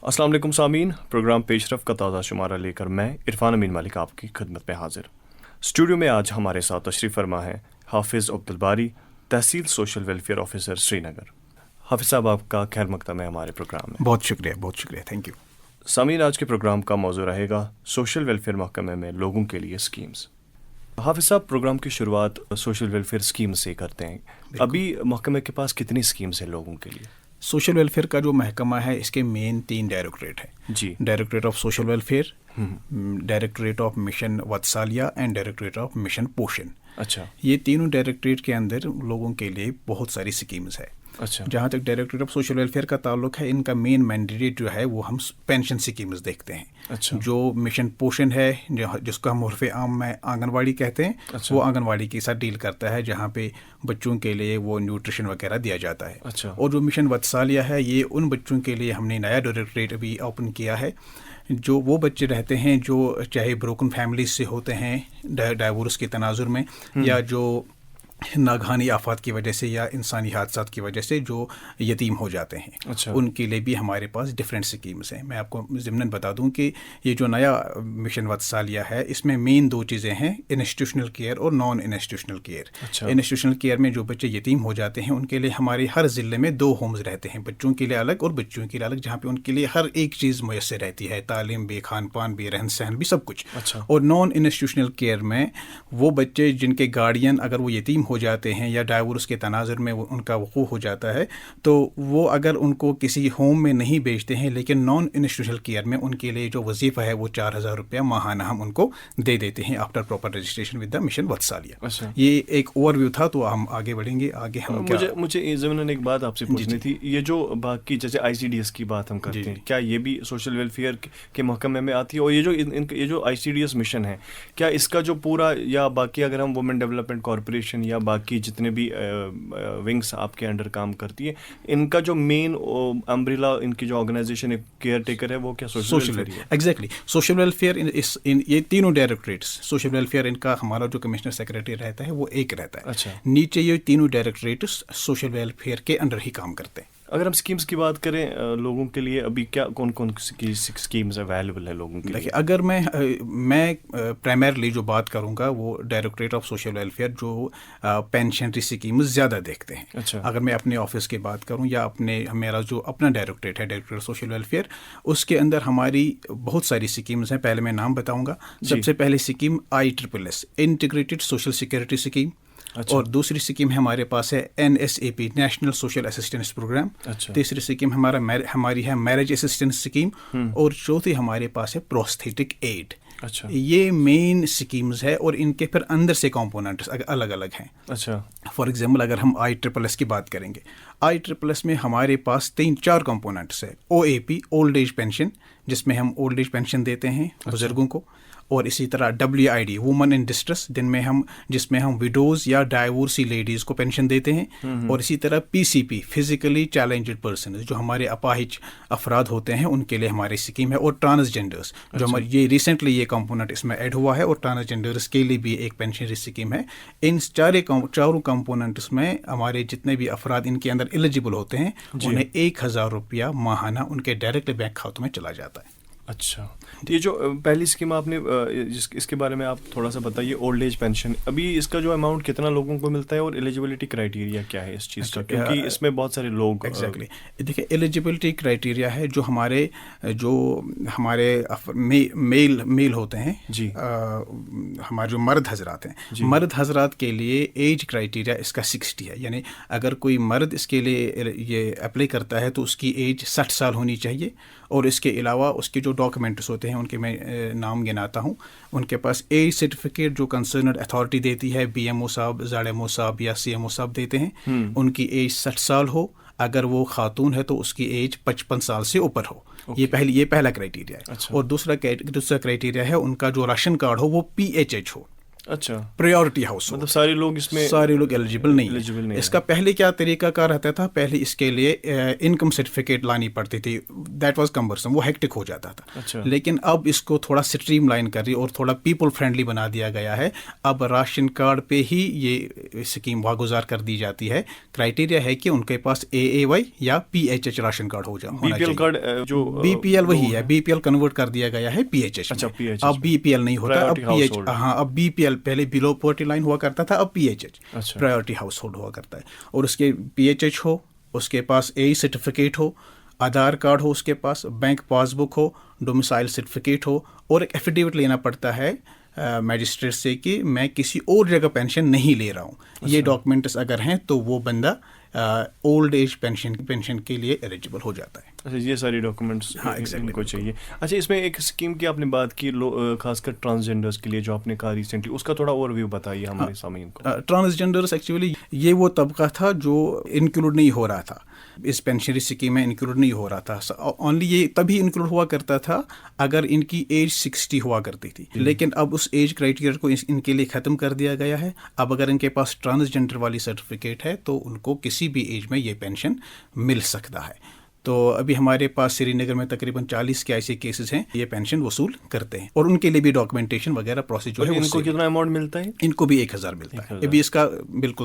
अस्सलाम वालेकुम सामीन, प्रोग्राम पेशरफ का ताज़ा शुमारा लेकर मैं इरफान अमीन मलिक आपकी खिदमत में हाजिर। स्टूडियो में आज हमारे साथ तशरीफ़ फरमा है हाफिज़ अब्दुल बारी, तहसील सोशल वेलफेयर ऑफिसर श्रीनगर। हाफिज़ साहब, आपका खैर मकदम है हमारे प्रोग्राम में। बहुत शुक्रिया, थैंक यू। सामीन, आज के प्रोग्राम का मौजू रहेगा सोशल वेलफेयर महकमे में लोगों के लिए स्कीम्स। हाफिज़ साहब, प्रोग्राम की शुरुआत सोशल वेलफेयर स्कीम से करते हैं। अभी महकमे के पास कितनी स्कीम्स हैं लोगों के लिए? सोशल वेलफेयर का जो महकमा है, इसके मेन 3 डायरेक्टरेट है जी। Directorate of social welfare, directorate of mission Vatsalya and directorate of mission Poshan. अच्छा। ये तीनों डायरेक्टरेट के अंदर लोगों के लिए बहुत सारी स्कीम्स है। अच्छा। जहाँ तक डायरेक्टरेट ऑफ सोशल वेलफेयर का ताल्लुक है, इनका मेन मैंडेट जो है वो हम पेंशन स्कीम्स देखते हैं। अच्छा। जो मिशन पोषण है, जिसको हम उर्फ़े आम में आंगनवाड़ी कहते हैं, अच्छा। वो आंगनवाड़ी के साथ डील करता है, जहाँ पे बच्चों के लिए वो न्यूट्रिशन वगैरह दिया जाता है। अच्छा। और जो मिशन वत्सालिया है, ये उन बच्चों के लिए हमने नया डायरेक्टरेट अभी ओपन किया है, जो वो बच्चे रहते हैं जो चाहे ब्रोकन फैमिलीज से होते हैं डाइवोर्स के तनाजुर में, या जो नागहानी आफात की वजह से या इंसानी हादसात की वजह से जो यतीम हो जाते हैं। अच्छा। उनके लिए भी हमारे पास डिफरेंट स्कीम्स हैं। मैं आपको ज़िम्नन बता दूं कि ये जो नया मिशन वत्सालिया है, इसमें मेन 2 चीज़ें हैं, इंस्टीट्यूशनल केयर और नॉन इंस्टीट्यूशनल केयर। अच्छा। इंस्टीट्यूशनल केयर में जो बच्चे यतीम हो जाते हैं, उनके लिए हमारे हर ज़िले में 2 होम्स रहते हैं, बच्चों के लिए अलग और बच्चों के लिए अलग, जहाँ पे उनके लिए हर एक चीज़ मुयस्सर रहती है, तालीम भी, खान पान भी, रहन सहन भी, सब कुछ। अच्छा। और नॉन इंस्टीट्यूशनल केयर में वो बच्चे जिनके गार्डियन अगर वो यतीम हो जाते हैं या डाइवोर्स के तनाजुर में उनका वक़ूफ़ हो जाता है, तो वो अगर उनको किसी होम में नहीं भेजते हैं, लेकिन नॉन इंस्टीट्यूशनल केयर में उनके लिए जो वजीफ़ा है वो 4000 रुपया माहाना हम उनको दे देते हैं after proper registration with the mission Vatsalya. अच्छा। ये एक ओवरव्यू था, तो हम आगे बढ़ेंगे। आगे हम मुझे ज़मीन एक बात आपसे पूछनी थी। ये जो बाकी जैसे ICDS की बात हम करते हैं, क्या ये भी सोशल वेलफेयर के महकमे में आती है? और ये जो ICDS मिशन है, क्या इसका जो पूरा, या बाकी अगर हम वुमेन डेवलपमेंट कॉरपोरेशन या बाकी जितने भी विंग्स आपके अंडर काम करती है, इनका जो मेन अम्ब्रेला, इनकी जो ऑर्गेनाइजेशन है, केयर टेकर है, वो क्या सोशल वेलफेयर है? एग्जैक्टली, सोशल वेलफेयर इन ये तीनों डायरेक्टरेट्स, सोशल वेलफेयर इनका हमारा जो कमिश्नर सेक्रेटरी रहता है वो एक रहता है। अच्छा। नीचे ये तीनों डायरेक्टरेट्स सोशल वेलफेयर के अंडर ही काम करते हैं। अगर हम स्कीम्स की बात करें लोगों के लिए, अभी क्या कौन कौन की स्कीम्स अवेलेबल है लोगों के लिए? देखिए, अगर मैं प्राइमरली जो बात करूंगा वो डायरेक्टरेट ऑफ सोशल वेलफेयर जो पेंशनरी स्कीम्स ज़्यादा देखते हैं। अच्छा। अगर मैं अपने ऑफिस की बात करूं या मेरा जो अपना डायरेक्टरेट है, डायरेक्टरेट ऑफ सोशल वेलफेयर, उसके अंदर हमारी बहुत सारी स्कीम्स हैं। पहले मैं नाम बताऊंगा। सबसे पहले scheme ISSS, integrated social security scheme. अच्छा। और दूसरी स्कीम हमारे पास है NSAP, national social assistance programme. अच्छा। तीसरी स्कीम हमारी है मैरिज असिस्टेंस स्कीम। और चौथी हमारे पास है प्रोस्थेटिक एड। अच्छा। ये मेन स्कीम्स है, और इनके फिर अंदर से कंपोनेंट्स अलग अलग हैं। अच्छा। फॉर एग्जांपल, अगर हम ISSS की बात करेंगे, ISSS में हमारे पास 3-4 कंपोनेंट्स है। OAP, ओल्ड एज पेंशन, जिसमें हम ओल्ड एज पेंशन देते हैं बुजुर्गों को। और इसी तरह WID, वुमन इन डिस्ट्रेस, जिसमें हम विडोज या डाइवोर्सी लेडीज़ को पेंशन देते हैं। और इसी तरह PCP, फिजिकली चैलेंज्ड पर्सन, जो हमारे अपाहिज अफराद होते हैं, उनके लिए हमारी स्कीम है। और ट्रांसजेंडर्स, जो हमारी ये रिसेंटली ये कंपोनेंट इसमें ऐड हुआ है, और ट्रांसजेंडर्स के लिए भी एक पेंशन स्कीम है। इन चारों कंपोनेंट्स में हमारे जितने भी अफराद इनके अंदर एलिजिबल होते हैं, उन्हें 1000 रुपया माहाना उनके डायरेक्ट बैंक खातों में चला जाता है। अच्छा। तो ये जो पहली स्कीम आपने इसके बारे में आप थोड़ा सा बताइए, ओल्ड एज पेंशन, अभी इसका जो अमाउंट कितना लोगों को मिलता है और एलिजिबिलिटी क्राइटेरिया क्या है इस चीज़ का, क्योंकि इसमें बहुत सारे लोग। एग्जैक्टली, देखिए, एलिजिबिलिटी क्राइटेरिया है जो हमारे मेल होते हैं जी, हमारे जो मर्द हजरात हैं, मर्द हजरात के लिए एज क्राइटेरिया इसका 60 है। यानी अगर कोई मर्द इसके लिए ये अप्लाई करता है तो उसकी एज 60 साल होनी चाहिए। और इसके अलावा उसके जो डॉक्यूमेंट्स होते हैं, उनके मैं नाम गिनाता हूँ। उनके पास एज सर्टिफिकेट जो कंसर्नड अथॉरिटी देती है, BMO साहब, ZMO साहब या CMO साहब देते हैं। उनकी एज 60 साल हो। अगर वो खातून है तो उसकी एज 55 साल से ऊपर हो। ये पहला क्राइटेरिया है। अच्छा। और दूसरा क्राइटेरिया है उनका जो राशन कार्ड हो वो PHH हो। اچھا پریورٹی ہاؤس مطلب سارے لوگ اس میں سارے لوگ ایلیجیبل نہیں ہیں. اس کا پہلے کیا طریقہ کار رہتا تھا, پہلے اس کے لیے انکم سرٹیفکیٹ لانی پڑتی تھی, دیٹ واز کمبرسم, وہ ہیکٹک ہو جاتا تھا. اچھا. لیکن اب اس کو تھوڑا اسٹریم لائن کر دی اور تھوڑا پیپل فرینڈلی بنا دیا گیا ہے. اب راشن کارڈ پہ ہی یہ اسکیم واگزار کر دی جاتی ہے. کرائٹیریا ہے کہ ان کے پاس AAY یا PHH راشن کارڈ ہو جائے. BPL کارڈ جو BPL وہی ہے, BPL کنورٹ کر دیا گیا ہے PHH. اچھا PHH. اب BPL نہیں ہوتا, اب PH. ہاں, اب BPL پہلے بلو پورٹی لائن ہوا کرتا تھا, اب PHH پرائیورٹی ہاؤس ہولڈ ہوا کرتا ہے. اور اس کے PHH ہو, اس کے پاس AE سرٹیفکیٹ ہو, آدھار کارڈ ہو, اس کے پاس بینک پاس بک ہو, ڈومیسائل سرٹیفکیٹ ہو, اور ایک ایفیڈیوٹ لینا پڑتا ہے میجسٹریٹ سے کہ میں کسی اور جگہ پینشن نہیں لے رہا ہوں. یہ ڈاکومنٹس اگر ہیں تو وہ بندہ اولڈ ایج پینشن کے لیے ایلیجیبل ہو جاتا ہے. اچھا, یہ ساری ڈاکومنٹس ان کو چاہیے. اچھا, اس میں ایک اسکیم کی آپ نے بات کی خاص کر ٹرانسجینڈرس کے لیے جو آپ نے کہا ریسنٹلی, اس کا تھوڑا اوور ویو بتائیے ہمارے سامعین کو. ٹرانسجینڈرس ایکچولی یہ وہ طبقہ تھا جو انکلوڈ نہیں ہو رہا تھا اس پینشنری اسکیم میں, انکلوڈ نہیں ہو رہا تھا. اونلی یہ تبھی انکلوڈ ہوا کرتا تھا اگر ان کی ایج 60 ہوا کرتی تھی. لیکن اب اس ایج کرائٹیریا کو ان کے لیے ختم کر دیا گیا ہے. اب اگر ان کے پاس ٹرانسجینڈر والی سرٹیفکیٹ ہے تو ان کو کسی بھی ایج میں یہ پینشن مل سکتا ہے. تو ابھی ہمارے پاس سری نگر میں تقریباً 40 کے ایسے کیسز ہیں یہ پینشن وصول کرتے ہیں, اور ان کے لیے بھی ڈاکومنٹیشن وغیرہ پروسیس جو ہے. ان کو کتنا اماؤنٹ ملتا ہے؟ ان کو بھی 1000 ملتا ہے. ابھی اس کا بالکل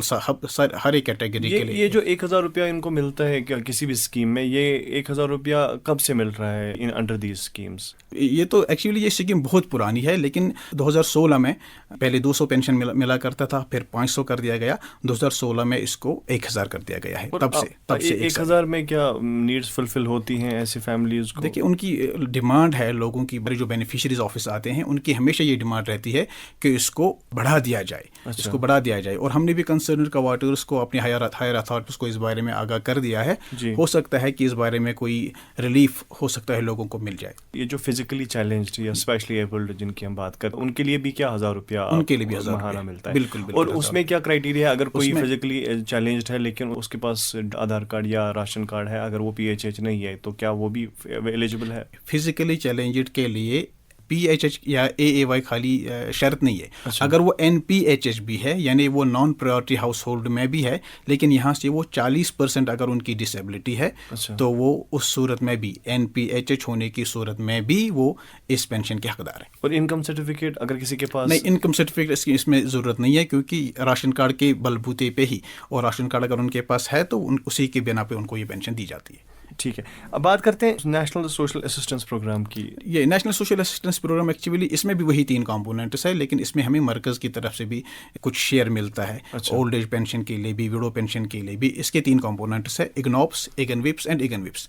ہر ایک کیٹیگری کے لیے. یہ جو 1000 روپیہ ان کو ملتا ہے کیا کسی بھی اسکیم میں, یہ 1000 روپیہ کب سے مل رہا ہے انڈر دیز اسکیمس؟ یہ تو ایکچولی یہ اسکیم بہت پرانی ہے, لیکن 2016 میں پہلے 200 پینشن ملا کرتا تھا, پھر 500 کر دیا گیا, 2016 میں اس کو 1000 کر دیا گیا ہے. تب سے 1000 میں کیا نیڈس فلفل ہوتی ہیں ایسی فیملیز کو؟ دیکھیے, ان کی ڈیمانڈ ہے, لوگوں کی جو بینیفیشریز آفس آتے ہیں ان کی ہمیشہ یہ ڈیمانڈ رہتی ہے کہ اس کو بڑھا دیا جائے. اس کو بڑھا دیا جائے, اور ہم نے بھی کنسرنڈ کوارٹرز کو, اپنے ہائر اتھارٹیز کو اس بارے میں آگاہ کر دیا ہے. ہو سکتا ہے کہ اس بارے میں کوئی ریلیف ہو سکتا ہے لوگوں کو مل جائے. یہ جو فزیکلی چیلنجڈ یا اسپیشلی ایبلڈ جن کی ہم بات کریں ان کے لیے بھی کیا 1000 روپیہ ان کے لیے بھی 1000 ماہانہ ملتا ہے؟ بالکل. اور اس میں کیا کرائٹیریا ہے؟ اگر کوئی فزیکلی چیلنجڈ ہے لیکن اس کے پاس آدھار کارڈ یا راشن کارڈ ہے, اگر وہ PHH نہیں ہے تو کیا وہ بھی ایلیجیبل ہے؟ فزیکلی چیلنجڈ کے لیے PHH یا AAY خالی شرط نہیں ہے. اگر وہ NPHH بھی ہے, یعنی وہ نان پرائیورٹی ہاؤس ہولڈ میں بھی ہے, لیکن یہاں سے وہ 40% اگر ان کی ڈسیبلٹی ہے تو وہ اس صورت میں بھی NPHH ہونے کی صورت میں بھی وہ اس پینشن کے حقدار ہیں. اور انکم سرٹیفکیٹ اگر کسی کے پاس نہیں, انکم سرٹیفکیٹ اس میں ضرورت نہیں ہے, کیونکہ راشن کارڈ کے بلبوتے پہ ہی, اور راشن کارڈ اگر ان کے پاس ہے تو اسی کے بنا پہ ان کو یہ پینشن دی جاتی ہے. ٹھیک ہے, اب بات کرتے ہیں نیشنل سوشل اسسٹنس پروگرام کی. یہ national social assistance programme actually اس میں بھی وہی 3 کمپوننٹس ہے, لیکن اس میں ہمیں مرکز کی طرف سے بھی کچھ شیئر ملتا ہے. اولڈ ایج پینشن کے لیے بھی, ویڈو پینشن کے لیے بھی. اس کے 3 کمپوننٹس ہے, اگنوپس, ایگن وپس اینڈ ایگن وپس.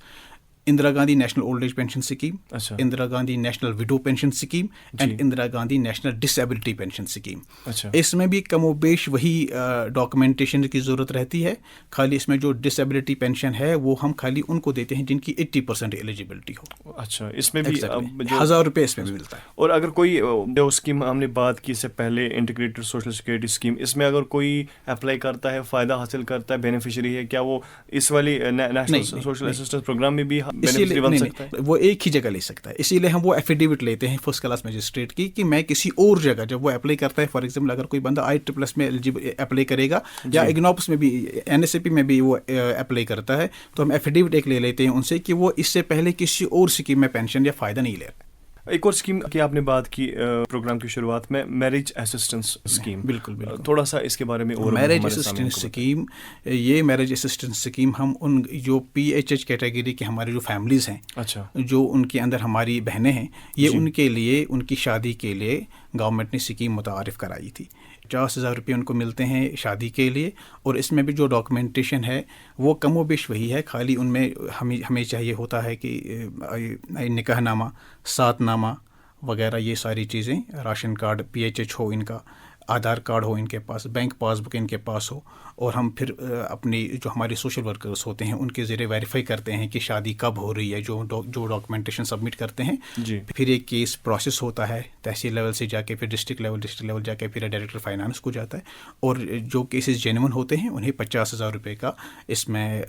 Indira Gandhi national old age pension scheme, Indira Gandhi national widow pension scheme and Indira Gandhi national disability pension scheme. اس میں بھی کم و بیش وہی ڈاکومنٹیشن کی ضرورت رہتی ہے. خالی اس میں جو ڈسیبلٹی پینشن ہے وہ ہم خالی ان کو دیتے ہیں جن کی 80% ایلیجیبلٹی ہو. اچھا, اس میں بھی 1000 روپے اس میں بھی ملتا ہے. اور اگر کوئی جو اسکیم ہم نے بات کی سے پہلے انٹیگریٹڈ سوشل سیکورٹی اسکیم, اس میں اگر کوئی اپلائی کرتا ہے, فائدہ حاصل کرتا ہے, بینیفیشری ہے, کیا وہ اس والی نیشنل سوشل اسسٹنس پروگرام میں بھی وہ ایک ہی جگہ لے سکتا ہے؟ اسی لیے ہم وہ ایفیڈیوٹ لیتے ہیں فرسٹ کلاس میجسٹریٹ کی کہ میں کسی اور جگہ جب وہ اپلائی کرتا ہے, فار ایگزامپل اگر کوئی بندہ IEEE میں اپلائی کرے گا یا اگنوپس میں بھی, NSAP میں بھی وہ اپلائی کرتا ہے, تو ہم ایفیڈیوٹ ایک لے لیتے ہیں ان سے کہ وہ اس سے پہلے کسی اور اسکیم میں پینشن یا فائدہ نہیں لے رہا. ایک اور اسکیم کی آپ نے بات کی پروگرام کی شروعات میں, میرج اسسٹنس اسکیم. بالکل, تھوڑا سا اس کے بارے میں. اور میرج اسسٹنس اسکیم, یہ میرج اسسٹنس اسکیم ہم ان جو PHH کیٹیگری کے ہماری جو فیملیز ہیں, جو ان کے اندر ہماری بہنیں ہیں, یہ ان کے لیے ان کی شادی کے لیے گورنمنٹ نے اسکیم متعارف کرائی تھی. 50,000 روپये ان کو ملتے ہیں شادی کے لیے, اور اس میں بھی جو ڈاکومنٹیشن ہے وہ کم و بیش وہی ہے. خالی ان میں ہمیں چاہیے ہوتا ہے کہ نکاح نامہ, سات نامہ وغیرہ, یہ ساری چیزیں, راشن کارڈ PHH ہو ان کا, آدھار کارڈ ہو ان کے پاس, بینک پاس بک ان کے پاس ہو, اور ہم پھر اپنی جو ہمارے سوشل ورکرز ہوتے ہیں ان کے ذریعے ویریفائی کرتے ہیں کہ شادی کب ہو رہی ہے, جو ڈاکومنٹیشن سبمٹ کرتے ہیں. پھر ایک کیس پروسیس ہوتا ہے تحصیل لیول سے جا کے, پھر ڈسٹرکٹ لیول جا کے پھر ڈائریکٹر فائنانس کو جاتا ہے, اور جو کیسز جینون ہوتے ہیں انہیں 50,000 روپے کا اس میں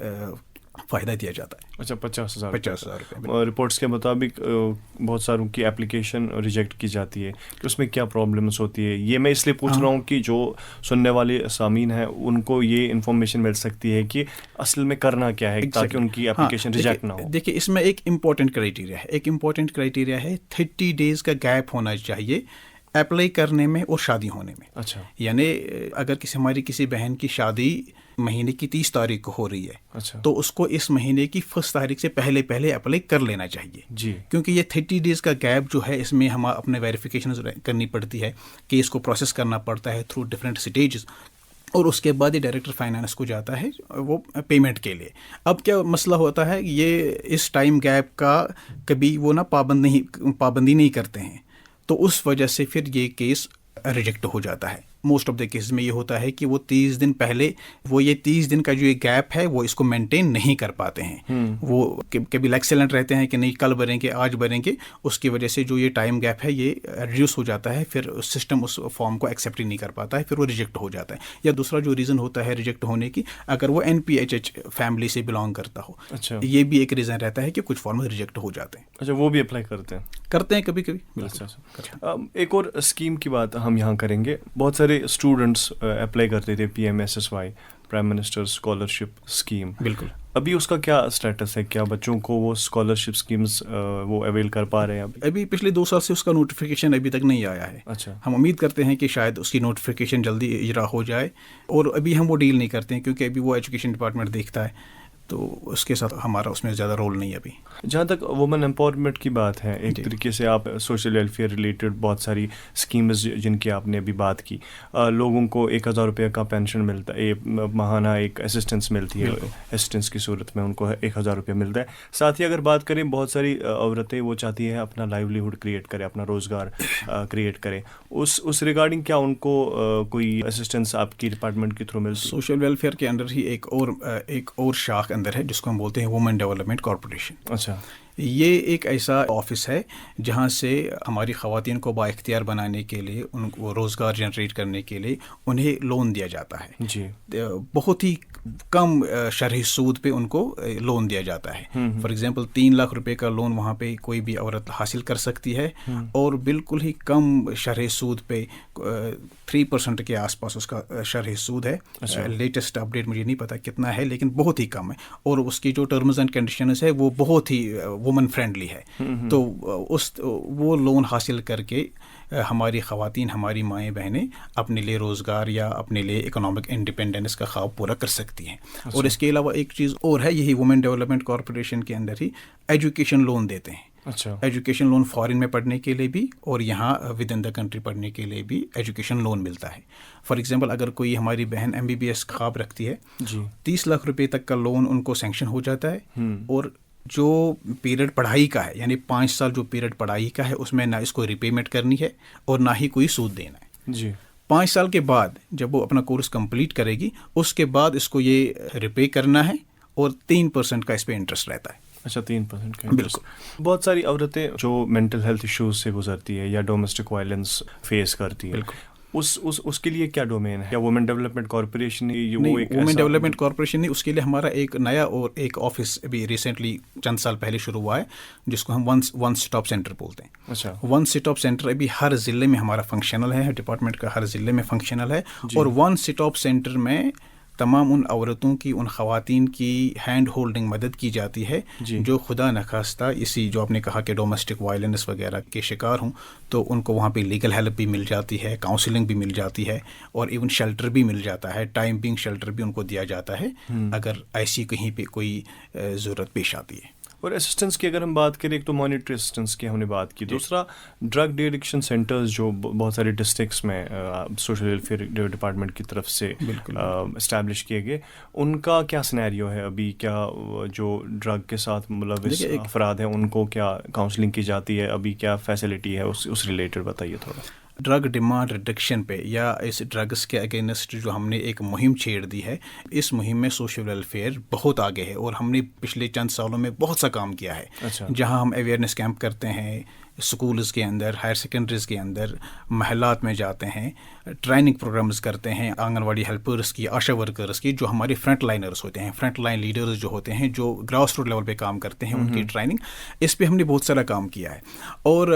फ़ायدہ दिया जाता है। अच्छा, 50,000 रुपये। और रिपोर्ट्स के मुताबिक बहुत सारों की एप्लीकेशन रिजेक्ट की जाती है, तो उसमें क्या प्रॉब्लम्स होती है? ये मैं इसलिए पूछ रहा हूँ कि जो सुनने वाले सामीन हैं उनको ये इन्फॉर्मेशन मिल सकती है कि असल में करना क्या है, ताकि उनकी एप्लीकेशन रिजेक्ट ना हो। देखिए, इसमें एक इम्पॉर्टेंट क्राइटेरिया है 30 डेज़ का गैप होना चाहिए अप्लाई करने में और शादी होने में। अच्छा, यानी अगर हमारी किसी बहन की शादी महीने की 30 तारीख को हो रही है, अच्छा, तो उसको इस महीने की 1 तारीख से पहले अप्लाई कर लेना चाहिए जी, क्योंकि ये 30 डेज़ का गैप जो है, इसमें हम अपने वेरिफिकेशन करनी पड़ती है, केस को प्रोसेस करना पड़ता है थ्रू डिफरेंट स्टेजेस, और उसके बाद ये डायरेक्टर फाइनेंस को जाता है वो पेमेंट के लिए। अब क्या मसला होता है, ये इस टाइम गैप का कभी वो ना पाबंदी नहीं करते हैं, तो उस वजह से फिर ये केस रिजेक्ट हो जाता है। मोस्ट ऑफ द केसेस में ये होता है कि वो 30 दिन पहले, वो ये 30 दिन का जो ये गैप है वो इसको मेंटेन नहीं कर पाते हैं। वो कभी एक्सेलेंट रहते हैं कि नहीं कल भरेंगे, आज भरेंगे, उसकी वजह से जो ये टाइम गैप है ये रिड्यूस हो जाता है, फिर सिस्टम उस फॉर्म को एक्सेप्ट ही नहीं कर पाता है, फिर वो रिजेक्ट हो जाता है। या दूसरा जो रीज़न होता है रिजेक्ट होने की, अगर वो NPHH फैमिली से बिलोंग करता हो, अच्छा, ये भी एक रीज़न रहता है कि कुछ फॉर्म रिजेक्ट हो जाते हैं। अच्छा, वो भी अप्लाई करते हैं कभी कभी। अच्छा, एक और स्कीम की बात हम यहाँ करेंगे। बहुत सारे स्टूडेंट्स अप्लाई करते थे PMSSY, prime minister scholarship scheme. बिल्कुल। अभी उसका क्या स्टेटस है? क्या बच्चों को वो स्कॉलरशिप स्कीम्स वो अवेल कर पा रहे हैं? अभी पिछले 2 साल से उसका नोटिफिकेशन अभी तक नहीं आया है। अच्छा, हम उम्मीद करते हैं कि शायद उसकी नोटिफिकेशन जल्दी इजरा हो जाए, और अभी हम वो डील नहीं करते हैं क्योंकि अभी वो एजुकेशन डिपार्टमेंट देखता है, तो उसके साथ हमारा उसमें ज़्यादा रोल नहीं है अभी। जहाँ तक वुमेन एम्पावरमेंट की बात है, एक तरीके से आप सोशल वेलफेयर रिलेटेड बहुत सारी स्कीम्स जिनकी आपने अभी बात की, लोगों को 1,000 रुपये का पेंशन मिलता है, माहाना एक असिस्टेंस मिलती है, असिस्टेंस की सूरत में उनको 1,000 रुपये मिलता है। साथ ही अगर बात करें, बहुत सारी औरतें वो चाहती हैं अपना लाइवलीहुड क्रिएट करें, अपना रोज़गार क्रिएट करें, उस रिगार्डिंग क्या उनको कोई असिस्टेंस आपकी डिपार्टमेंट के थ्रू मिलती है? सोशल वेलफेयर के अंडर ही एक और शाख अंदर है जिसको हम बोलते हैं वुमेन डेवलपमेंट कॉर्पोरेशन। अच्छा, ये एक ऐसा ऑफिस है जहाँ से हमारी ख़वातीन को बाइख्तियार बनाने के लिए, उनको रोज़गार जनरेट करने के लिए उन्हें लोन दिया जाता है जी, बहुत ही कम शरही सूद पे उनको लोन दिया जाता है। फॉर एग्जांपल 3 लाख रुपए का लोन वहाँ पे कोई भी औरत हासिल कर सकती है, और बिल्कुल ही कम शरही सूद पे 3% के आसपास उसका शरही सूद है। लेटेस्ट अपडेट मुझे नहीं पता कितना है, लेकिन बहुत ही कम है, और उसकी जो टर्म्स एंड कंडीशंस है वो बहुत ही वुमन फ्रेंडली है। तो वो लोन हासिल करके हमारी ख़वातीन, हमारी माएँ बहनें अपने लिए रोज़गार या अपने लिए इकोनॉमिक इंडिपेंडेंस का ख्वाब पूरा कर सकती हैं। और इसके अलावा एक चीज़ और है, यही वुमेन डेवलपमेंट कॉर्पोरेशन के अंदर ही एजुकेशन लोन देते हैं। अच्छा, एजुकेशन लोन फॉरेन में पढ़ने के लिए भी, और यहाँ विद इन द कंट्री पढ़ने के लिए भी एजुकेशन लोन मिलता है। फॉर एग्जांपल अगर कोई हमारी बहन MBBS ख्वाब रखती है जी, 30 लाख रुपए तक का लोन उनको सैंक्शन हो जाता है, और जो पीरियड पढ़ाई का है, यानी 5 साल जो पीरियड पढ़ाई का है, उसमें ना इसको रिपेमेंट करनी है और ना ही कोई सूद देना है जी। 5 साल के बाद जब वो अपना कोर्स कंप्लीट करेगी, उसके बाद इसको ये रिपे करना है, और 3% का इस पर इंटरेस्ट रहता है। अच्छा, 3% का। बिल्कुल। बहुत सारी औरतें जो मेंटल हेल्थ इश्यूज से गुजरती है या डोमेस्टिक वायलेंस फेस करती है, उसके लिए क्या डोमेन है? क्या women development corporation? Women development corporation नहीं, उसके लिए हमारा एक नया और एक ऑफिस अभी रिसेंटली चंद साल पहले शुरू हुआ है, जिसको हम वन स्टॉप सेंटर बोलते हैं। अच्छा, वन स्टॉप सेंटर अभी हर ज़िले में हमारा फंक्शनल है, डिपार्टमेंट का हर ज़िले में फंक्शनल है, और वन स्टॉप सेंटर में तमाम उन औरतों की, उन ख़वातीन की हैंड होल्डिंग मदद की जाती है जो खुदा नखास्ता इसी जो आपने कहा कि डोमेस्टिक वायलेंस वगैरह के शिकार हों, तो उनको वहाँ पे लीगल हेल्प भी मिल जाती है, काउंसलिंग भी मिल जाती है, और इवन शेल्टर भी मिल जाता है, टाइम बिंग शेल्टर भी उनको दिया जाता है अगर ऐसी कहीं पे कोई ज़रूरत पेश आती है। और असिस्टेंस की अगर हम बात करें, एक तो मॉनिटरी असिस्टेंस की हमने बात की, दूसरा ड्रग डी एडिक्शन सेंटर्स जो बहुत सारे डिस्ट्रिक्ट्स में सोशल वेलफेयर डिपार्टमेंट की तरफ से इस्टेब्लिश किए गए, उनका क्या सिनेरियो है अभी? क्या जो ड्रग के साथ मुलविस अफराद हैं उनको क्या काउंसलिंग की जाती है अभी? क्या फैसिलिटी है उस रिलेटेड बताइए थोड़ा। ड्रग डिमांड रिडक्शन पे या इस ड्रग्स के अगेंस्ट जो हमने एक मुहिम छेड़ दी है, इस मुहिम में सोशल वेलफेयर बहुत आगे है, और हमने पिछले चंद सालों में बहुत सा काम किया है। अच्छा। जहां हम अवेयरनेस कैंप करते हैं, स्कूल्स के अंदर, हायर सेकेंडरीज के अंदर, महलात में जाते हैं, ट्रेनिंग प्रोग्राम्स करते हैं आंगनवाड़ी हेल्पर्स की, आशा वर्कर्स की, जो हमारे फ्रंट लाइनर्स होते हैं, फ्रंट लाइन लीडर्स जो होते हैं, जो ग्रास रूट लेवल पे काम करते हैं, उनकी ट्रेनिंग, इस पे हमने बहुत सारा काम किया है। और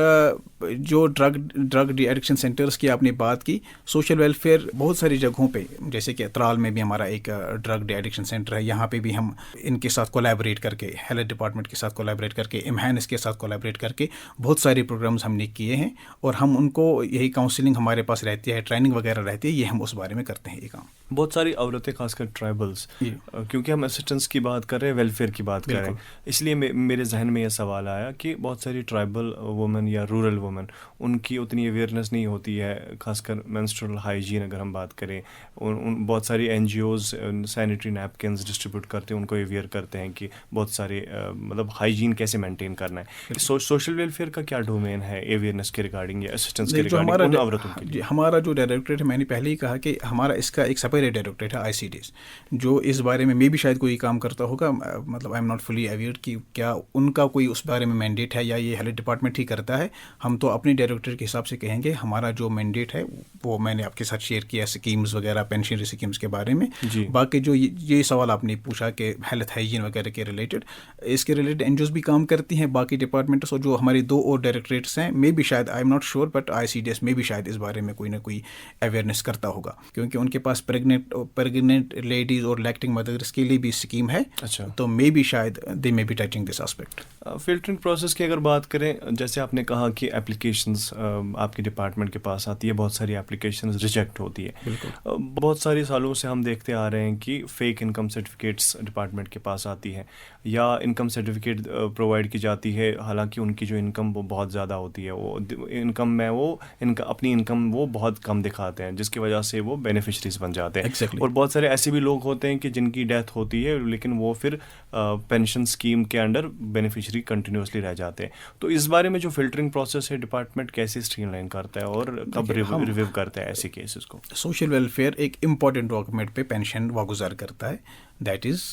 जो ड्रग डी एडिक्शन सेंटर्स की आपने बात की, सोशल वेलफेयर बहुत सारी जगहों पे, जैसे कि त्राल में भी हमारा एक ड्रग डी एडिक्शन सेंटर है, यहाँ पे भी हम इनके साथ कोलैबोरेट करके, हेल्थ डिपार्टमेंट के साथ कोलैबोरेट करके, इमहान के साथ कोलैबोरेट करके बहुत सारे प्रोग्राम्स हमने किए हैं। और हम उनको यही काउंसलिंग हमारे पास रहती है, ट्रेनिंग वगैरह रहती है, ये हम उस बारे में करते हैं ये काम। बहुत सारी औरतें, खासकर ट्राइबल्स, क्योंकि हम असिस्टेंस की बात कर रहे हैं, वेलफेयर की बात कर रहे हैं, इसलिए मेरे जहन में यह सवाल आया कि बहुत सारी ट्राइबल वुमेन या रूरल वुमेन, उनकी उतनी अवेयरनेस नहीं होती है, खासकर मेंस्ट्रुअल हाइजीन अगर हम बात करें। बहुत सारी NGOs सैनिटरी नैपकिन्स डिस्ट्रीब्यूट करते हैं, उनको अवेयर करते हैं कि बहुत सारे मतलब हाइजीन कैसे मेंटेन करना है। सोशल वेलफेयर का क्या डोमेन है अवेयरनेस के रिगार्डिंग या असिस्टेंस के रिगार्डिंग उन औरतों के लिए? हमारा जो डायरेक्टरेट है, मैंने पहले ही कहा कि हमारा इसका एक सेपरेट डायरेक्टरेट है, ICDS, जो इस बारे में भी शायद कोई काम करता होगा, मतलब I am not fully aware कि क्या उनका कोई उस बारे में मैंडेट है या ये हेल्थ डिपार्टमेंट ही करता है। हम तो अपने डायरेक्टरेट के हिसाब से कहेंगे, हमारा जो मैंडेट है वो मैंने आपके साथ शेयर किया, स्कीम्स वगैरह, पेंशन स्कीम्स के बारे में। बाकी जो ये सवाल आपने पूछा कि हेल्थ हाइजीन वगैरह के रिलेटेड, इसके रिलेटेड NGOs भी काम करती हैं, बाकी डिपार्टमेंट्स, और जो हमारे 2 और डायरेक्टरेट्स हैं, मे भी शायद, I am not sure, but ICDS में भी शायद इस बारे में कोई ना कोई अवेयरनेस करता होगा, क्योंकि उनके पास प्रेग्नेंट लेडीज और लैक्टिंग मदर्स के लिए भी स्कीम है। अच्छा, तो मे भी शायद they may be touching this aspect. Filtering process की अगर बात करें, जैसे आपने कहा कि एप्लीकेशंस आपके डिपार्टमेंट के पास आती है, बहुत सारी एप्लीकेशंस रिजेक्ट होती है। बिल्कुल। बहुत सारे सालों से हम देखते आ रहे हैं कि फेक इनकम सर्टिफिकेट्स डिपार्टमेंट के पास आती है, या इनकम सर्टिफिकेट प्रोवाइड की जाती है, हालांकि उनकी जो इनकम वो बहुत ज़्यादा होती है, वो इनकम में वो अपनी इनकम वो बहुत कम दिखाते हैं, जिसकी वजह से वो बेनिफिशरीज बन जाते हैं। Exactly. और बहुत सारे ऐसे भी लोग होते हैं कि जिनकी डेथ होती है, लेकिन वो फिर पेंशन स्कीम के अंडर बेनिफिशरी कंटिन्यूसली रह जाते हैं। तो इस बारे में जो फिल्टरिंग प्रोसेस है, डिपार्टमेंट कैसे स्ट्रीमलाइन करता है और कब रिव्यू करता है ऐसे केसेस को? सोशल वेलफेयर एक इम्पॉर्टेंट डॉक्यूमेंट पे पेंशन वागुजार करता है, that is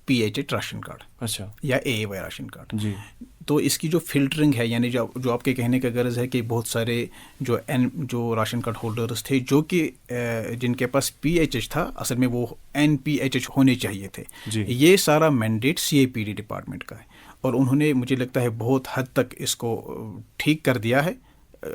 PHH ration card, अच्छा, या AAY राशन कार्ड जी। तो इसकी जो फिल्टरिंग है, यानी जो आपके कहने का गर्ज है कि बहुत सारे जो राशन कार्ड होल्डर्स थे, जो कि जिनके पास PHH था, असल में वो NPHH होने चाहिए थे, ये सारा मैंडेट CAPD डिपार्टमेंट का है, और उन्होंने, मुझे लगता है, बहुत हद तक इसको ठीक कर दिया है।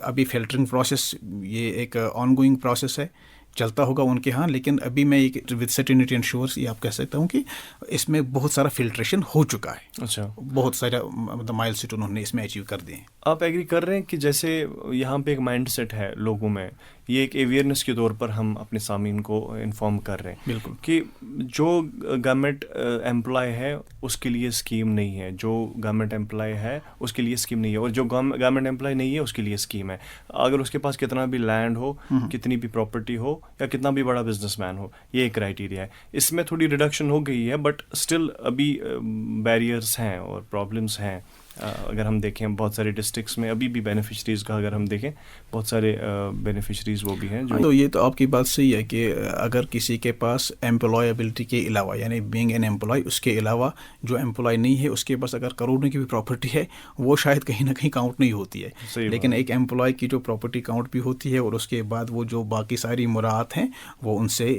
अभी फिल्टरिंग प्रोसेस ये एक ऑनगोइंग प्रोसेस है, चलता होगा उनके यहाँ, लेकिन अभी मैं एक विद सर्टेनिटी एंड श्योर ये आप कह सकता हूँ कि इसमें बहुत सारा फिल्ट्रेशन हो चुका है। अच्छा, बहुत सारा मतलब माइलस्टोन उन्होंने इसमें अचीव कर दिए हैं। आप एग्री कर रहे हैं कि जैसे यहाँ पे एक माइंडसेट है लोगों में, ये एक अवेयरनेस के तौर पर हम अपने सामीन को इन्फॉर्म कर रहे हैं, बिल्कुल, कि जो गवर्नमेंट एम्प्लॉय है उसके लिए स्कीम नहीं है, जो गवर्नमेंट एम्प्लॉय है उसके लिए स्कीम नहीं है, और जो गवर्नमेंट एम्प्लॉय नहीं है उसके लिए स्कीम है। अगर उसके पास कितना भी लैंड हो, कितनी भी प्रॉपर्टी हो, या कितना भी बड़ा बिजनेसमैन हो, ये एक क्राइटेरिया है। इसमें थोड़ी रिडक्शन हो गई है, बट स्टिल अभी बैरियर्स हैं और प्रॉब्लम्स हैं। अगर हम देखें बहुत सारे डिस्ट्रिक्ट्स में अभी भी बेनिफिशरीज़ का अगर हम देखें, बहुत सारे बेनिफिशरीज़ वो भी हैं जो। तो ये तो आपकी बात सही है कि अगर किसी के पास एम्प्लॉयबिलिटी के अलावा, यानी बीइंग एन एम्प्लॉय, उसके अलावा जो एम्प्लॉय नहीं है उसके पास अगर करोड़ों की भी प्रॉपर्टी है, वो शायद कहीं ना कहीं काउंट नहीं होती है। लेकिन एक एम्प्लॉय की जो प्रॉपर्टी काउंट भी होती है, और उसके बाद वो जो बाकी सारी मुराद हैं वो उनसे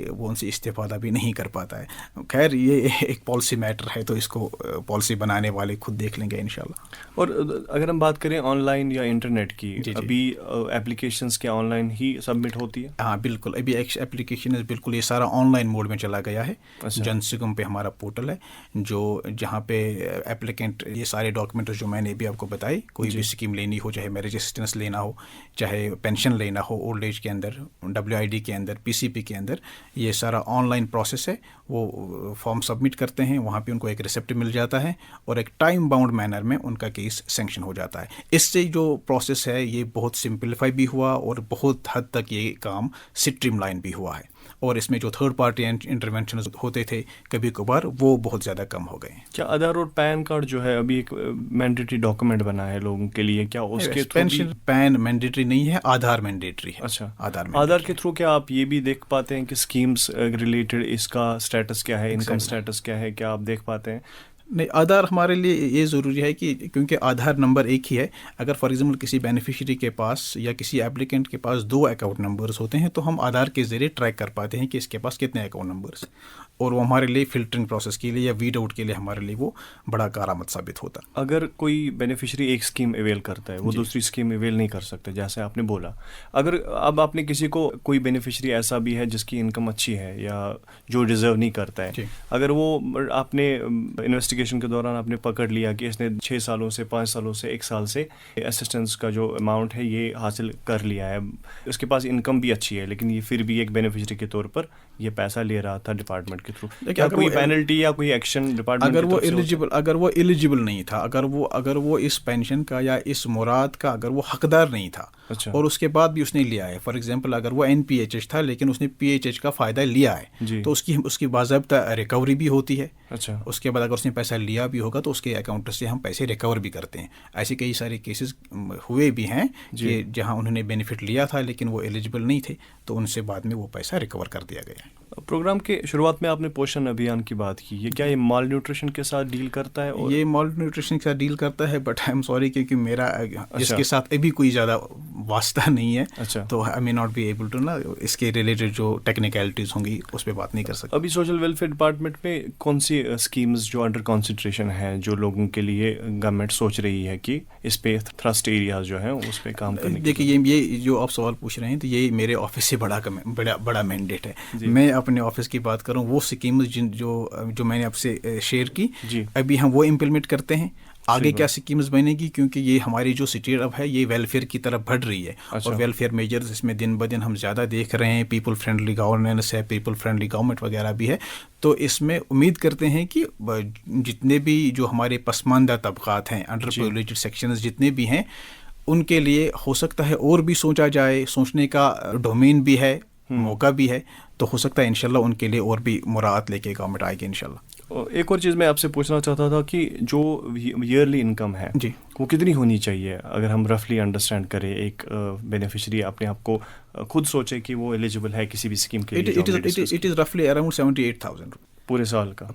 इस्तेफादा भी नहीं कर पाता है। खैर, ये एक पॉलिसी मैटर है, तो इसको पॉलिसी बनाने वाले खुद देख लेंगे इंशाल्लाह। और अगर हम बात करें ऑनलाइन या इंटरनेट की, अभी एप्लीकेशंस क्या ऑनलाइन ही सबमिट होती है? हाँ बिल्कुल, अभी एप्लीकेशन बिल्कुल ये सारा ऑनलाइन मोड में चला गया है। अच्छा। जनसुगम पे हमारा पोर्टल है, जहाँ पे एप्लीकेंट ये सारे डॉक्यूमेंट्स जो मैंने भी आपको बताए, कोई भी स्कीम लेनी हो, चाहे मैरिज असिस्टेंस लेना हो, चाहे पेंशन लेना हो ओल्ड एज के अंदर, WID के अंदर, PCP के अंदर, ये सारा ऑनलाइन प्रोसेस है। वो फॉर्म सबमिट करते हैं, वहाँ पे उनको एक रिसिप्ट मिल जाता है, और एक टाइम बाउंड मैनर में उनका केस सैंक्शन हो जाता है। इससे जो प्रोसेस है ये बहुत सिंपलीफाई भी हुआ, और बहुत हद तक ये काम स्ट्रीमलाइन भी हुआ है, और इसमें जो थर्ड पार्टी इंटरवेंशन होते थे कभी कभार, वो बहुत ज़्यादा कम हो गए। क्या आधार और पैन कार्ड जो है अभी एक मैंडेटरी डॉक्यूमेंट बना है लोगों के लिए, क्या उसके पेंशन पैन मैंडेटरी नहीं है, आधार मैंडेटरी है। अच्छा, आधार के थ्रू क्या आप ये भी देख पाते हैं कि स्कीम्स रिलेटेड इसका स्टेटस क्या है, इनकम स्टेटस क्या है, क्या आप देख पाते हैं? نہیں، آدھار ہمارے لیے یہ ضروری ہے کہ کیونکہ آدھار نمبر ایک ہی ہے. اگر فار ایگزامپل کسی بینیفیشری کے پاس یا کسی ایپلیکینٹ کے پاس 2 اکاؤنٹ نمبرز ہوتے ہیں تو ہم آدھار کے ذریعے ٹریک کر پاتے ہیں کہ اس کے پاس کتنے اکاؤنٹ نمبرز، اور وہ ہمارے لیے فلٹرنگ پروسیس کے لیے یا ویڈ آؤٹ کے لیے ہمارے لیے وہ بڑا کارآمد ثابت ہوتا. اگر کوئی بینیفیشری ایک اسکیم اویل کرتا ہے وہ دوسری اسکیم اویل نہیں کر سکتے جیسے آپ نے بولا، اگر اب آپ نے کسی کو کوئی بینیفیشری ایسا بھی ہے جس کی انکم اچھی ہے یا جو ڈیزرو نہیں کرتا ہے، اگر وہ آپ نے انویسٹیگیشن کے دوران آپ نے پکڑ لیا کہ اس نے 6 سالوں سے 5 سالوں سے 1 سال سے اسسٹنس کا جو اماؤنٹ ہے یہ حاصل کر لیا ہے، اس کے پاس انکم بھی اچھی ہے لیکن یہ پھر بھی ایک بینیفیشری کے طور پر یہ پیسہ لے رہا تھا ڈپارٹمنٹ کے تھرو، کیا کوئی پینلٹی یا کوئی ایکشن ڈپارٹمنٹ اگر وہ ایلیجبل نہیں تھا، اگر وہ اس پینشن کا یا اس مراد کا اگر وہ حقدار نہیں تھا اور اس کے بعد بھی اس نے لیا ہے، فار ایگزامپل اگر وہ NPHH تھا لیکن اس نے PHH کا فائدہ لیا ہے تو اس کی باضابطہ ریکوری بھی ہوتی ہے. اس کے بعد اگر اس نے پیسہ لیا بھی ہوگا تو اس کے اکاؤنٹ سے ہم پیسے ریکور بھی کرتے ہیں. ایسے کئی سارے کیسز ہوئے بھی ہیں کہ جہاں انہوں نے بینیفٹ لیا تھا لیکن وہ ایلیجبل نہیں تھے تو ان سے بعد میں وہ پیسہ ریکور کر دیا گیا. پروگرام کے شروعات میں آپ نے پوشن ابھیان کی بات کی، یہ کیا یہ مال نیوٹریشن کے ساتھ ڈیل کرتا ہے؟ یہ مال نیوٹریشن کے ساتھ ڈیل کرتا ہے، بٹ آئی ایم سوری کیونکہ میرا اس کے ساتھ ابھی کوئی زیادہ واسطہ نہیں ہے، تو I may not be able to نا اس کے ریلیٹڈ جو ٹیکنیکلٹیز ہوں گی اس پہ بات نہیں کر سکتا. ابھی سوشل ویلفیئر ڈپارٹمنٹ میں کون سی اسکیمز جو انڈر کنسنٹریشن ہیں جو لوگوں کے لیے گورنمنٹ سوچ رہی ہے کہ اس پہ تھرسٹ ایریاز جو ہیں اس پہ کام کرنے؟ دیکھیے یہ جو آپ سوال پوچھ رہے ہیں تو یہ میرے آفس سے بڑا مینڈیٹ ہے. میں اپنے آفس کی بات کروں، وہ اسکیمز جو میں نے آپ سے شیئر کی ابھی ہم وہ امپلیمنٹ کرتے ہیں. آگے کیا اسکیمز بنے گی کیونکہ یہ ہماری جو اسٹیٹ اب ہے یہ ویلفیئر کی طرف بڑھ رہی ہے اور ویلفیئر میجرز اس میں دن بدن ہم زیادہ دیکھ رہے ہیں. پیپل فرینڈلی گورننس ہے، پیپل فرینڈلی گورنمنٹ وغیرہ بھی ہے. تو اس میں امید کرتے ہیں کہ جتنے بھی جو ہمارے پسماندہ طبقات ہیں، انڈر پریولیجڈ سیکشنز جتنے بھی ہیں، ان کے لیے ہو سکتا ہے اور بھی سوچا جائے، سوچنے کا ڈومین بھی ہے، موقع بھی ہے. تو ہو سکتا ہے انشاءاللہ ان کے لیے اور بھی مراعات لے کے گورنمنٹ آئے گی انشاءاللہ. ایک اور چیز میں آپ سے پوچھنا چاہتا تھا کہ جو ایئرلی انکم ہے وہ کتنی ہونی چاہیے اگر ہم رفلی انڈرسٹینڈ کریں؟ ایک بینیفیشری اپنے آپ کو خود سوچے کہ وہ ایلیجبل ہے کسی بھی اسکیم کے لیے. اٹ از رفلی اراؤنڈ 78,000 پورے سال کا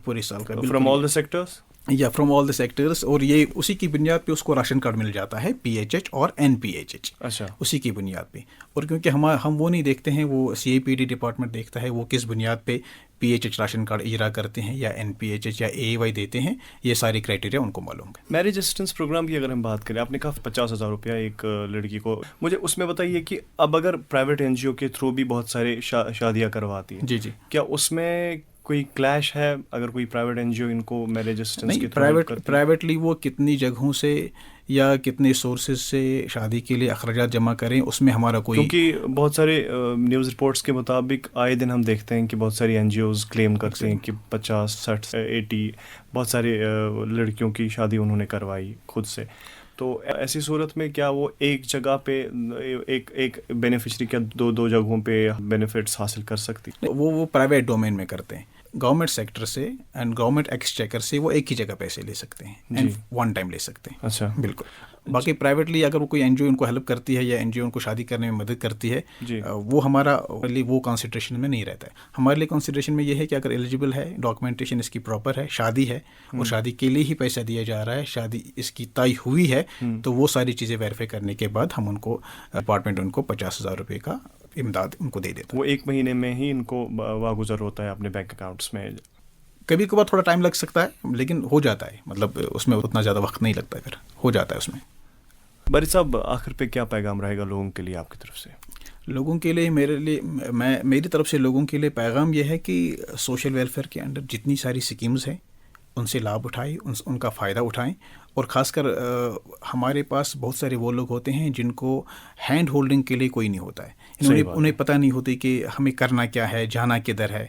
فرام آل دا سیکٹرز یا فرام آل دا سیکٹرز. اور یہ اسی کی بنیاد پہ اس کو راشن کارڈ مل جاتا ہے PHH اور NPHH. اچھا، اسی کی بنیاد پہ. اور کیونکہ ہم وہ نہیں دیکھتے ہیں، وہ CIPD ڈپارٹمنٹ دیکھتا ہے وہ کس بنیاد پہ PHH راشن کارڈ اجرا کرتے ہیں یا NPHH یا AAY دیتے ہیں. یہ ساری کرائٹیریا ان کو معلوم ہے. میرج اسسٹنس پروگرام کی اگر ہم بات کریں، آپ نے کہا 50,000 روپیہ ایک لڑکی کو. مجھے اس میں بتائیے کہ اب اگر پرائیویٹ NGO کے تھرو بھی بہت سارے شادیاں کرواتی ہیں، جی کیا اس میں کوئی کلیش ہے اگر کوئی پرائیویٹ NGO ان کو میرج اسسٹنس کی پرائیویٹلی وہ کتنی جگہوں سے یا کتنے سورسز سے شادی کے لیے اخراجات جمع کریں، اس میں ہمارا کوئی، کیونکہ بہت سارے نیوز رپورٹس کے مطابق آئے دن ہم دیکھتے ہیں کہ بہت ساری NGOs کلیم کرتے ہیں کہ 50, 60, 80 بہت سارے لڑکیوں کی شادی انہوں نے کروائی خود سے. تو ایسی صورت میں کیا وہ ایک جگہ پہ ایک بینیفیشری کیا دو جگہوں پہ بینیفٹس حاصل کر سکتی؟ وہ پرائیویٹ ڈومین میں کرتے ہیں. گورنمنٹ سیکٹر سے اینڈ گورنمنٹ ایکسچیکر سے وہ ایک ہی جگہ پیسے لے سکتے ہیں اینڈ ون ٹائم لے سکتے ہیں. اچھا، بالکل. باقی پرائیویٹلی اگر وہ کوئی NGO ان کو ہیلپ کرتی ہے یا NGO ان کو شادی کرنے میں مدد کرتی ہے، وہ ہمارا لیے وہ کنسیڈریشن میں نہیں رہتا ہے. ہمارے لیے کنسیڈریشن میں یہ ہے کہ اگر ایلیجبل ہے، ڈاکومنٹیشن اس کی پراپر ہے، شادی ہے اور شادی کے لیے ہی پیسہ دیا جا رہا ہے، شادی اس کی طے ہوئی ہے، تو وہ ساری چیزیں ویریفائی کرنے کے بعد ہم ان کو ڈپارٹمنٹ ان کو 50,000 روپے کا امداد ان کو دے دیتا ہے. وہ ایک مہینے میں ہی ان کو واگزر ہوتا ہے اپنے بینک اکاؤنٹس میں. کبھی کبھار تھوڑا ٹائم لگ سکتا ہے لیکن ہو جاتا ہے، مطلب اس میں اتنا زیادہ وقت نہیں لگتا ہے، پھر ہو جاتا ہے اس میں. باری صاحب، آخر پہ کیا پیغام رہے گا لوگوں کے لیے آپ کی طرف سے؟ لوگوں کے لیے میری طرف سے لوگوں کے لیے پیغام یہ ہے کہ سوشل ویلفیئر کے انڈر جتنی ساری اسکیمز ہیں ان سے لابھ اٹھائیں، ان کا فائدہ اٹھائیں. اور خاص کر ہمارے پاس بہت سارے وہ لوگ ہوتے ہیں جن کو ہینڈ ہولڈنگ کے لیے کوئی نہیں ہوتا ہے، انہیں پتہ نہیں ہوتی کہ ہمیں کرنا کیا ہے، جانا کدھر ہے،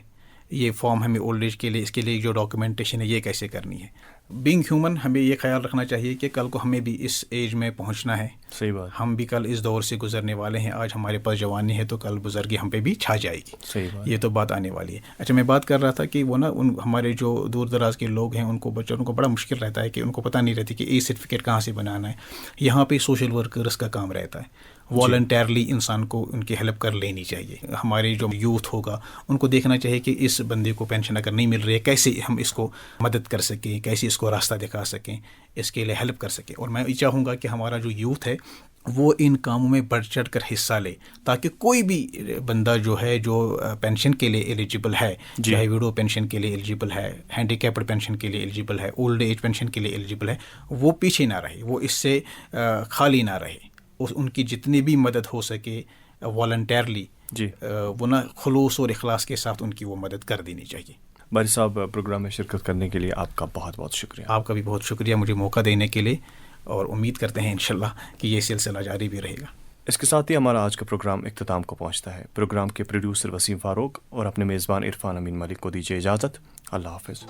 یہ فارم ہمیں اولڈ ایج کے لیے، اس کے لیے جو ڈاکومنٹیشن ہے یہ کیسے کرنی ہے. بینگ ہیومن ہمیں یہ خیال رکھنا چاہیے کہ کل کو ہمیں بھی اس ایج میں پہنچنا ہے. صحیح بات. ہم بھی کل اس دور سے گزرنے والے ہیں. آج ہمارے پاس جوانی ہے تو کل بزرگی ہم پہ بھی چھا جائے گی. صحیح بات. یہ تو بات آنے والی ہے. اچھا، میں بات کر رہا تھا کہ وہ نا ہمارے جو دور دراز کے لوگ ہیں ان کو بچوں کو بڑا مشکل رہتا ہے کہ ان کو پتہ نہیں رہتی کہ اے سرٹیفکیٹ کہاں سے بنانا ہے. یہاں پہ سوشل ورکرز کا کام رہتا ہے. والنٹیرلی انسان کو ان کی ہیلپ کر لینی چاہیے. ہمارے جو یوتھ ہوگا ان کو دیکھنا چاہیے کہ اس بندے کو پینشن اگر نہیں مل رہی ہے کیسے ہم اس کو مدد کر سکیں، کیسے اس کو کو راستہ دکھا سکیں، اس کے لیے ہیلپ کر سکیں. اور میں یہ چاہوں گا کہ ہمارا جو یوتھ ہے وہ ان کاموں میں بڑھ چڑھ کر حصہ لے، تاکہ کوئی بھی بندہ جو ہے جو پینشن کے لیے ایلیجیبل ہے، چاہے ویڈو پینشن کے لیے ایلیجیبل ہے، ہینڈی کیپڈ پینشن کے لیے ایلیجیبل ہے، اولڈ ایج پینشن کے لیے ایلیجیبل ہے، وہ پیچھے نہ رہے، وہ اس سے خالی نہ رہے. ان کی جتنی بھی مدد ہو سکے والنٹیرلی، وہ نہ خلوص اور اخلاص کے ساتھ ان کی وہ مدد کر دینی چاہیے. باری صاحب، پروگرام میں شرکت کرنے کے لیے آپ کا بہت بہت شکریہ. آپ کا بھی بہت شکریہ مجھے موقع دینے کے لیے، اور امید کرتے ہیں انشاءاللہ کہ یہ سلسلہ جاری بھی رہے گا. اس کے ساتھ ہی ہمارا آج کا پروگرام اختتام کو پہنچتا ہے. پروگرام کے پروڈیوسر وسیم فاروق اور اپنے میزبان عرفان امین ملک کو دیجیے اجازت. اللہ حافظ.